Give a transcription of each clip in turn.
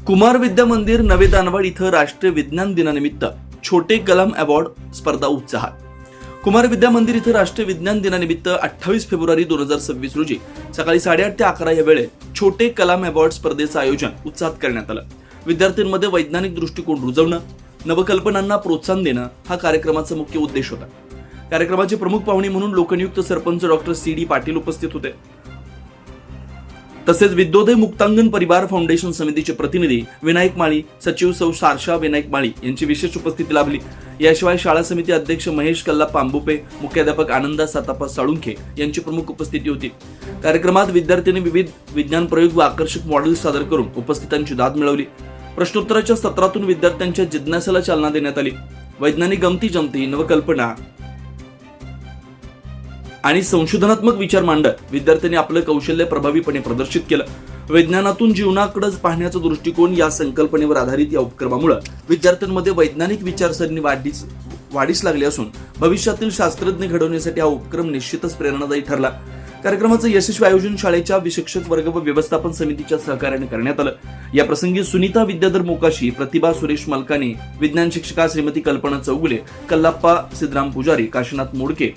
कुमार विद्या मंदिर नवे दानवाड इथं राष्ट्रीय विज्ञान दिनानिमित्त छोटे कलाम अवॉर्ड स्पर्धा उत्साहात। कुमार विद्या मंदिर इथं राष्ट्रीय विज्ञान दिनानिमित्त 28 फेब्रुवारी 2026 रोजी सकाळी 8:30 ते 11 या वेळेत छोटे कलाम अवॉर्ड स्पर्धेचं आयोजन उत्साहात करण्यात आलं। विद्यार्थ्यांमध्ये वैज्ञानिक दृष्टिकोन रुजवणं, नवकल्पनांना प्रोत्साहन देणं हा कार्यक्रमाचा मुख्य उद्देश होता। कार्यक्रमाचे प्रमुख पाहुणे म्हणून लोकनियुक्त सरपंच डॉक्टर सी.डी. पाटील उपस्थित होते। तसेच विद्योदय मुक्तांगण परिवार फाउंडेशन समितीचे प्रतिनिधी विनायक माळी, सचिव सौ सारशा विनायक माळी यांची विशेष उपस्थिती लाभली। याशिवाय शाळा समिती अध्यक्ष महेश कल्लाप्पा आंबुपे, मुख्याध्यापक आनंदा सातापा साळुंखे यांची प्रमुख उपस्थिती होती। कार्यक्रमात विद्यार्थ्यांनी विविध विज्ञान प्रयोग व आकर्षक मॉडेल्स सादर करून उपस्थितांची दाद मिळवली। प्रश्नोत्तराच्या सत्रातून विद्यार्थ्यांच्या जिज्ञासेला चालना देण्यात आली। वैज्ञानिक गमती जमती, नवकल्पना आणि संशोधनात्मक विचार मांडत विद्यार्थ्यांनी आपलं कौशल्य प्रभावीपणे प्रदर्शित केलं। विज्ञानातून जीवनाकडे पाहण्याचा दृष्टिकोन या संकल्पनेवर आधारित या उपक्रमामुळे विद्यार्थ्यांमध्ये वैज्ञानिक विचारसरणी वाढीस लागली असून भविष्यातील शास्त्रज्ञ घडवण्यासाठी हा उपक्रम निश्चितच प्रेरणादायी ठरला। कार्यक्रमाचं यशस्वी आयोजन शाळेच्या शिक्षक वर्ग व व्यवस्थापन समितीच्या सहकार्याने करण्यात आलं। या प्रसंगी सुनीता विद्याधर मोकाशी, प्रतिभा सुरेश मलकाने, विज्ञान शिक्षिका श्रीमती कल्पना चौगुले, कल्लाप्पा सिद्धराम पुजारी, काशीनाथ मोडके,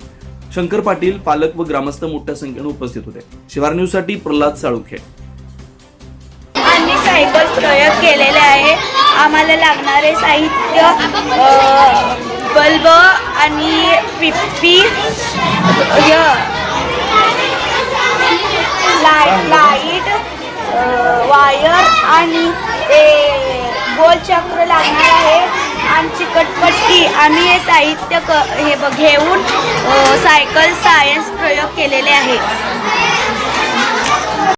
शंकर पाटील, पालक व ग्रामस्थ मोठ्या संख्येने उपस्थित होते। शिवार न्यूज साठी प्रल्हाद साळुंखे। आम्ही सायकल प्रयोग केलेले आहे। आम्हाला लागणारे साहित्य बल्ब आणि पिप्पी, लाईट, वायर आणि गोल चक्र लागणार आहे आणि चिकटपट्टी। आम्ही हे साहित्य घेऊन सायकल सायन्स प्रयोग केलेले आहे।